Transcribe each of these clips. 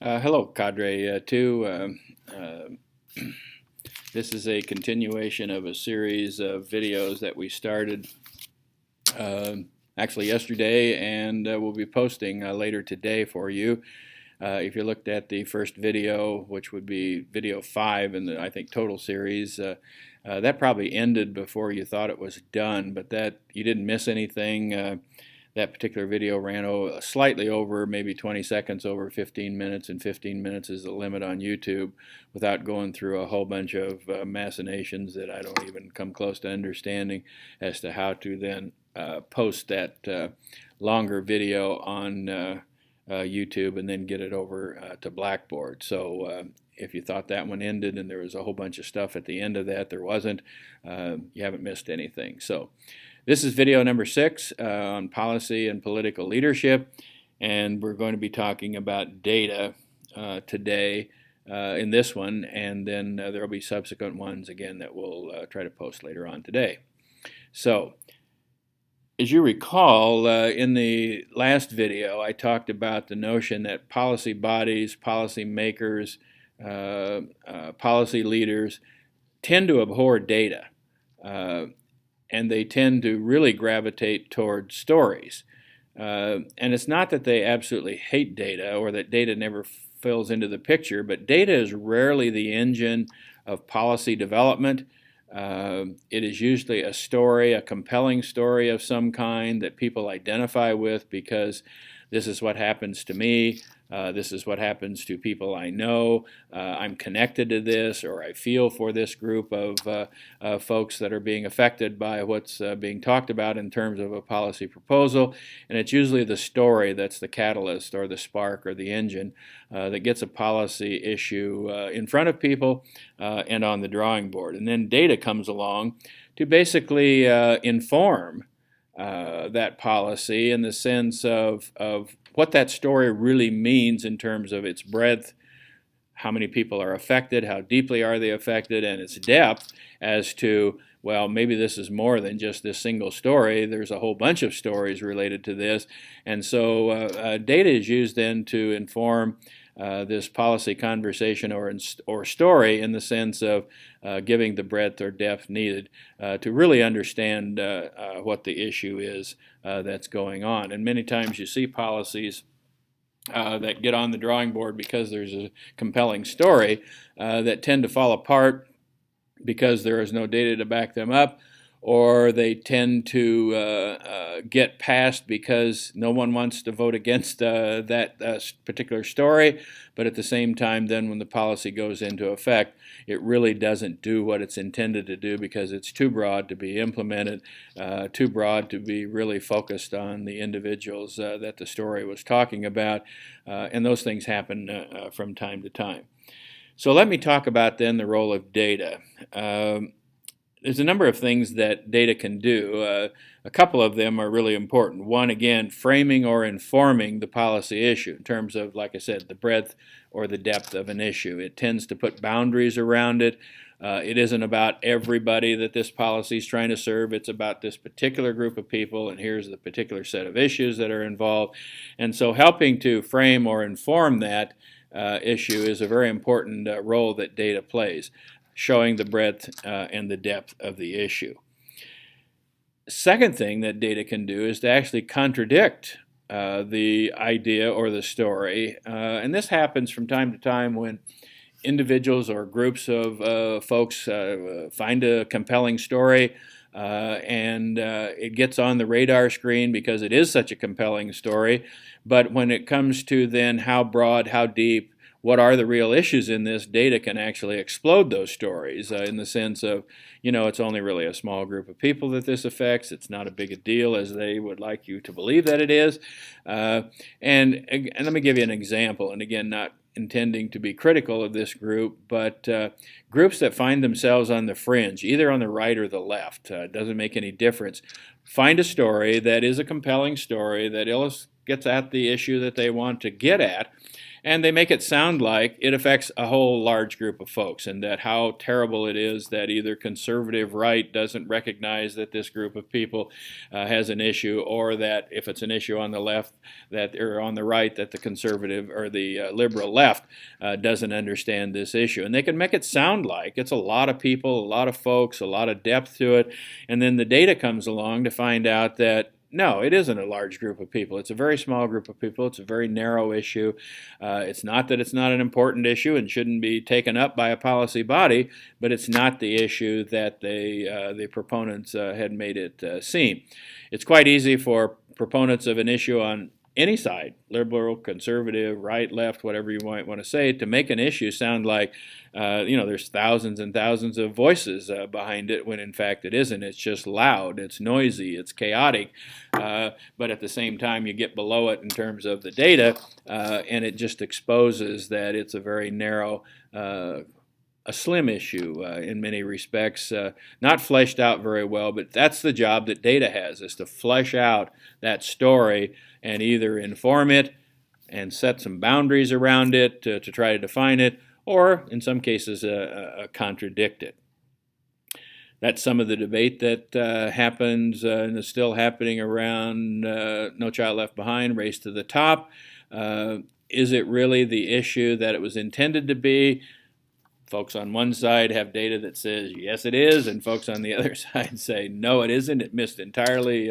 Hello, Cadre 2. This is a continuation of a series of videos that we started actually yesterday, and we'll be posting later today for you. If you looked at the first video, which would be video 5 in the, I think, total series, that probably ended before you thought it was done, but that you didn't miss anything. That particular video ran slightly over, maybe 20 seconds over 15 minutes, and 15 minutes is the limit on YouTube, without going through a whole bunch of machinations that I don't even come close to understanding as to how to then post that longer video on YouTube and then get it over to Blackboard. So if you thought that one ended and there was a whole bunch of stuff at the end of that, there wasn't. You haven't missed anything. So this is video number 6 on policy and political leadership, and we're going to be talking about data today in this one, and then there will be subsequent ones again that we'll try to post later on today. So as you recall, in the last video I talked about the notion that policy bodies, policy makers, policy leaders tend to abhor data. And they tend to really gravitate toward stories. And it's not that they absolutely hate data or that data never fills into the picture, but data is rarely the engine of policy development. It is usually a story, a compelling story of some kind that people identify with because this is what happens to me. This is what happens to people I know. I'm connected to this, or I feel for this group of folks that are being affected by what's being talked about in terms of a policy proposal. And it's usually the story that's the catalyst or the spark or the engine that gets a policy issue in front of people and on the drawing board. And then data comes along to basically inform that policy in the sense of what that story really means in terms of its breadth, how many people are affected, how deeply are they affected, and its depth as to, well, maybe this is more than just this single story. There's a whole bunch of stories related to this. And so data is used then to inform this policy conversation or story in the sense of giving the breadth or depth needed to really understand what the issue is that's going on. And many times you see policies that get on the drawing board because there's a compelling story that tend to fall apart because there is no data to back them up, or they tend to get passed because no one wants to vote against that particular story, but at the same time then when the policy goes into effect, it really doesn't do what it's intended to do because it's too broad to be implemented, too broad to be really focused on the individuals that the story was talking about, and those things happen from time to time. So let me talk about then the role of data. There's a number of things that data can do. A couple of them are really important. One, again, framing or informing the policy issue in terms of, like I said, the breadth or the depth of an issue. It tends to put boundaries around it. It isn't about everybody that this policy is trying to serve. It's about this particular group of people, and here's the particular set of issues that are involved. And so helping to frame or inform that issue is a very important role that data plays, showing the breadth and the depth of the issue. Second thing that data can do is to actually contradict the idea or the story, and this happens from time to time when individuals or groups of folks find a compelling story and it gets on the radar screen because it is such a compelling story, but when it comes to then how broad, how deep, what are the real issues in this, data can actually explode those stories in the sense of, it's only really a small group of people that this affects. It's not a big a deal as they would like you to believe that it is. And let me give you an example, and again, not intending to be critical of this group, but groups that find themselves on the fringe, either on the right or the left, doesn't make any difference. Find a story that is a compelling story that gets at the issue that they want to get at. And they make it sound like it affects a whole large group of folks, and that how terrible it is that either conservative right doesn't recognize that this group of people has an issue, or that if it's an issue on the left or on the right, that the conservative or the liberal left doesn't understand this issue. And they can make it sound like it's a lot of people, a lot of folks, a lot of depth to it, and then the data comes along to find out that no, it isn't a large group of people. It's a very small group of people. It's a very narrow issue. It's not that it's not an important issue and shouldn't be taken up by a policy body, but it's not the issue that the proponents had made it seem. It's quite easy for proponents of an issue on any side, liberal, conservative, right, left, whatever you might want to say, to make an issue sound like, there's thousands and thousands of voices behind it, when in fact it isn't. It's just loud, it's noisy, it's chaotic, but at the same time you get below it in terms of the data, and it just exposes that it's a very narrow, a slim issue in many respects, not fleshed out very well, but that's the job that data has, is to flesh out that story and either inform it and set some boundaries around it to try to define it, or in some cases contradict it. That's some of the debate that happens and is still happening around No Child Left Behind, Race to the Top. Is it really the issue that it was intended to be? Folks on one side have data that says, yes, it is, and folks on the other side say, no, it isn't. It missed entirely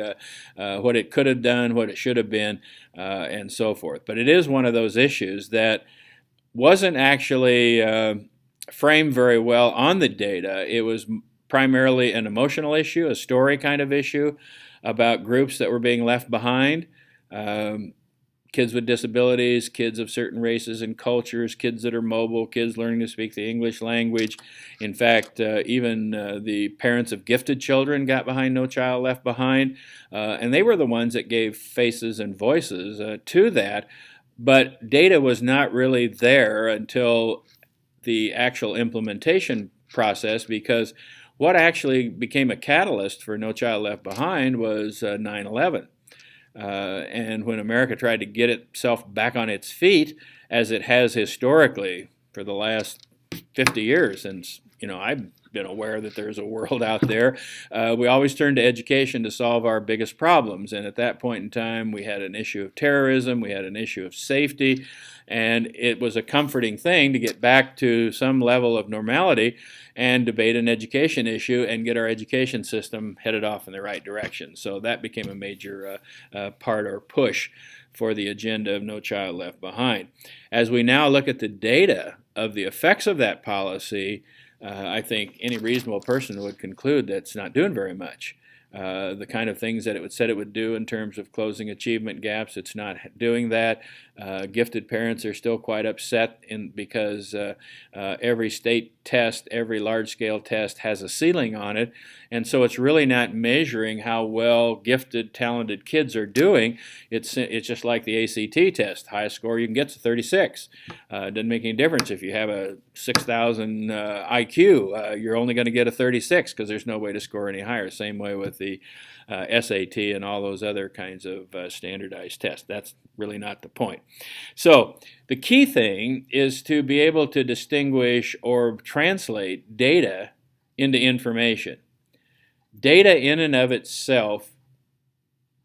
what it could have done, what it should have been, and so forth. But it is one of those issues that wasn't actually framed very well on the data. It was primarily an emotional issue, a story kind of issue about groups that were being left behind. Kids with disabilities, kids of certain races and cultures, kids that are mobile, kids learning to speak the English language. In fact, even the parents of gifted children got behind No Child Left Behind, and they were the ones that gave faces and voices to that. But data was not really there until the actual implementation process, because what actually became a catalyst for No Child Left Behind was 9/11. And when America tried to get itself back on its feet, as it has historically for the last 50 years, since I've been aware that there's a world out there, we always turned to education to solve our biggest problems. And at that point in time, we had an issue of terrorism, we had an issue of safety, and it was a comforting thing to get back to some level of normality and debate an education issue and get our education system headed off in the right direction. So that became a major part or push for the agenda of No Child Left Behind. As we now look at the data of the effects of that policy, I think any reasonable person would conclude that it's not doing very much. The kind of things that it said it would do in terms of closing achievement gaps, it's not doing that. Gifted parents are still quite upset because every state test, every large-scale test has a ceiling on it, and so it's really not measuring how well gifted, talented kids are doing. It's just like the ACT test. Highest score you can get is 36. It doesn't make any difference if you have a 6,000 IQ. You're only going to get a 36 because there's no way to score any higher. Same way with the SAT and all those other kinds of standardized tests. That's really not the point. So the key thing is to be able to distinguish or translate data into information. Data in and of itself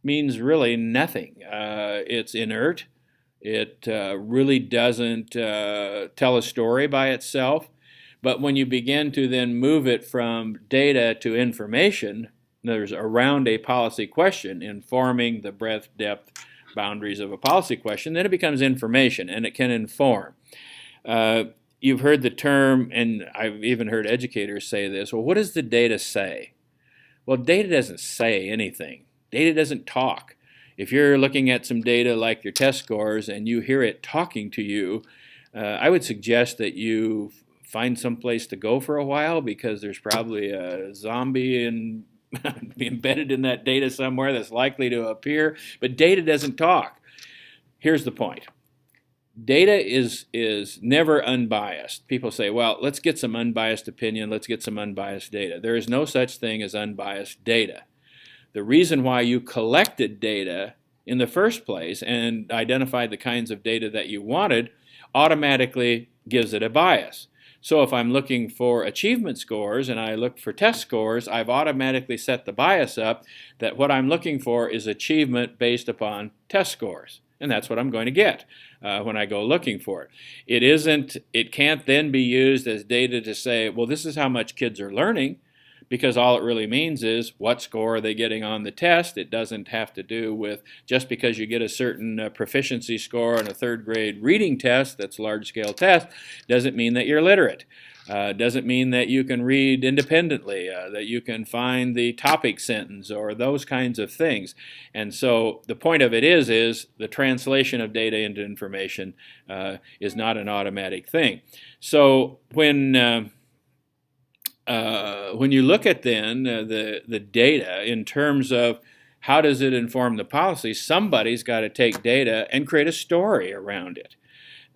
means really nothing. It's inert. It really doesn't tell a story by itself. But when you begin to then move it from data to information, there's around a policy question, informing the breadth, depth, boundaries of a policy question, then it becomes information and it can inform. You've heard the term, and I've even heard educators say this, well, what does the data say? Well, data doesn't say anything. Data doesn't talk. If you're looking at some data like your test scores and you hear it talking to you, I would suggest that you find some place to go for a while, because there's probably a zombie be embedded in that data somewhere that's likely to appear. But data doesn't talk. Here's the point. Data is never unbiased. People say, well, let's get some unbiased opinion, let's get some unbiased data. There is no such thing as unbiased data. The reason why you collected data in the first place and identified the kinds of data that you wanted, automatically gives it a bias. So if I'm looking for achievement scores and I look for test scores, I've automatically set the bias up that what I'm looking for is achievement based upon test scores. And that's what I'm going to get when I go looking for it. It can't then be used as data to say, well, this is how much kids are learning, because all it really means is what score are they getting on the test. It doesn't have to do with just because you get a certain proficiency score on a third grade reading test, that's a large-scale test, doesn't mean that you're literate. Doesn't mean that you can read independently, that you can find the topic sentence or those kinds of things. And so the point of it is the translation of data into information is not an automatic thing. So when you look at then the data in terms of how does it inform the policy, somebody's got to take data and create a story around it.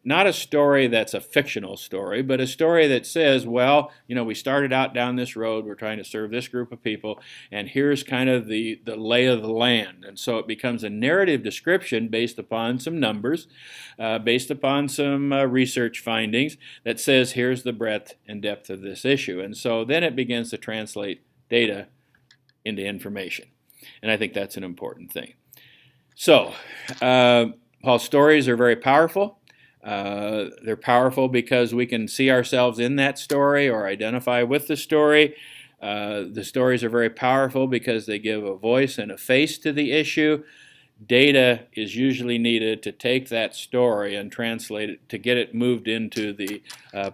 Not a story that's a fictional story, but a story that says, well, we started out down this road, we're trying to serve this group of people, and here's kind of the lay of the land. And so it becomes a narrative description based upon some numbers, based upon some research findings that says, here's the breadth and depth of this issue. And so then it begins to translate data into information. And I think that's an important thing. So, while stories are very powerful, they're powerful because we can see ourselves in that story or identify with the story. The stories are very powerful because they give a voice and a face to the issue. Data is usually needed to take that story and translate it, to get it moved into the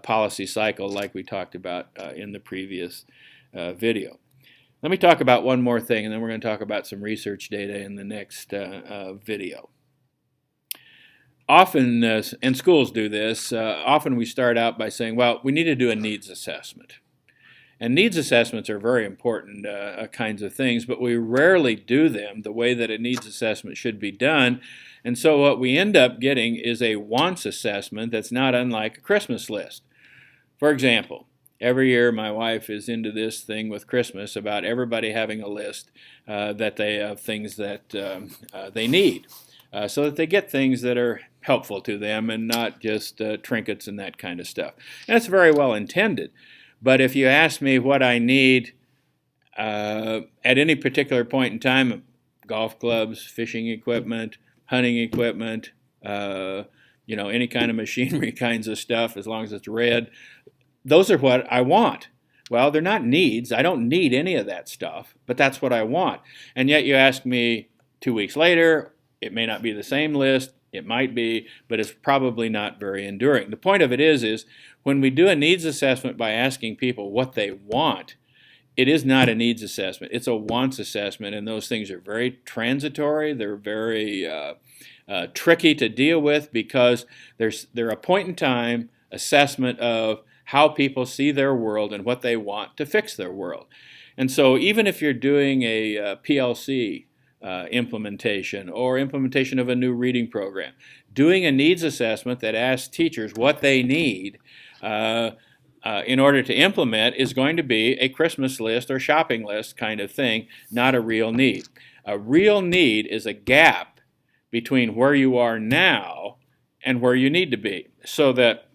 policy cycle like we talked about in the previous video. Let me talk about one more thing, and then we're going to talk about some research data in the next video. Often, and schools do this, often we start out by saying, well, we need to do a needs assessment. And needs assessments are very important kinds of things, but we rarely do them the way that a needs assessment should be done. And so what we end up getting is a wants assessment that's not unlike a Christmas list. For example, every year my wife is into this thing with Christmas about everybody having a list that they have things that they need. So that they get things that are helpful to them and not just trinkets and that kind of stuff. And it's very well intended. But if you ask me what I need at any particular point in time, golf clubs, fishing equipment, hunting equipment, any kind of machinery kinds of stuff, as long as it's red, those are what I want. Well, they're not needs. I don't need any of that stuff, but that's what I want. And yet you ask me 2 weeks later, it may not be the same list, it might be, but it's probably not very enduring. The point of it is when we do a needs assessment by asking people what they want, it is not a needs assessment, it's a wants assessment, and those things are very transitory, they're very tricky to deal with because they're a point in time assessment of how people see their world and what they want to fix their world. And so even if you're doing a PLC implementation or implementation of a new reading program, doing a needs assessment that asks teachers what they need in order to implement is going to be a Christmas list or shopping list kind of thing, not a real need. A real need is a gap between where you are now and where you need to be, so that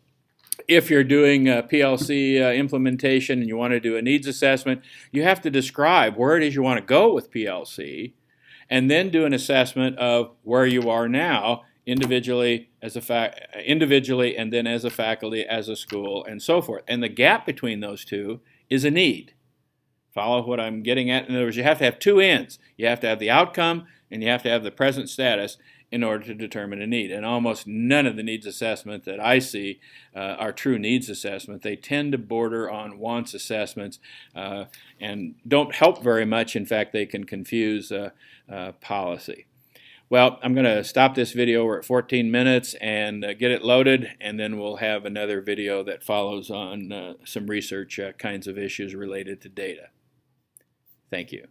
if you're doing a PLC implementation and you want to do a needs assessment, you have to describe where it is you want to go with PLC, and then do an assessment of where you are now individually, individually, and then as a faculty, as a school, and so forth. And the gap between those two is a need. Follow what I'm getting at? In other words, you have to have two ends. You have to have the outcome, and you have to have the present status in order to determine a need. And almost none of the needs assessment that I see are true needs assessment. They tend to border on wants assessments and don't help very much. In fact, they can confuse policy. Well, I'm going to stop this video. We're at 14 minutes and get it loaded, and then we'll have another video that follows on some research kinds of issues related to data. Thank you.